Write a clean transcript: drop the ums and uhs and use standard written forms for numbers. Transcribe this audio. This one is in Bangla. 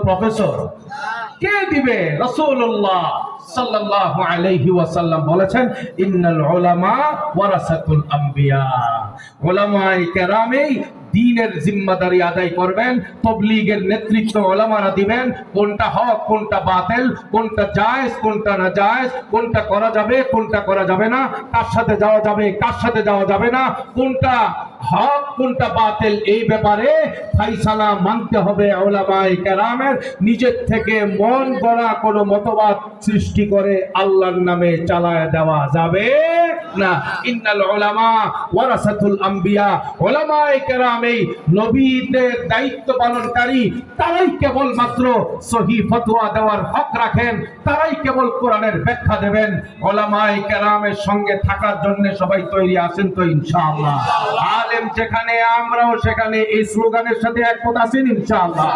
প্রফেসর কে দিবে? রাসূলুল্লাহ সাল্লাল্লাহু আলাইহি ওয়াসাল্লাম বলেছেন, ইন্নাল উলামা ওয়ারাসাতুল আম্বিয়া। উলামায়ে কেরামই দ্বীনের জিম্মাদারি আদায় করবেন। তাবলীগের নেতৃত্ব উলামারা দিবেন। কোনটা হক, কোনটা বাতিল, কোনটা জায়েজ, কোনটা নাজায়েজ, কোনটা করা যাবে, কোনটা করা যাবে না, কার সাথে যাওয়া যাবে, কার সাথে যাওয়া যাবে না, কোনটা হক, কোনটা বাতিল, এই ব্যাপারে ফায়সালা মানতে হবে উলামায়ে কেরামের। নিজের থেকে মন গড়া কোনো মতবাদ সৃষ্টি করে আল্লাহর নামে চালায় দেওয়া যাবে না। ইন্নাল উলামা ওয়ারাসাতুল আম্বিয়া। উলামায়ে কেরাম এই নবীদের দায়িত্ব পালনকারী। তারাই কেবলমাত্র সহিহ ফতোয়া দেওয়ার হক রাখেন, তারাই কেবল কোরআনের ব্যাখ্যা দেবেন। উলামায়ে কেরামের সঙ্গে থাকার জন্য সবাই তৈরি আছেন তো ইনশাআল্লাহ? আলেম যেখানে আমরাও সেখানে, এই স্লোগানের সাথে একমত আছেন ইনশাআল্লাহ?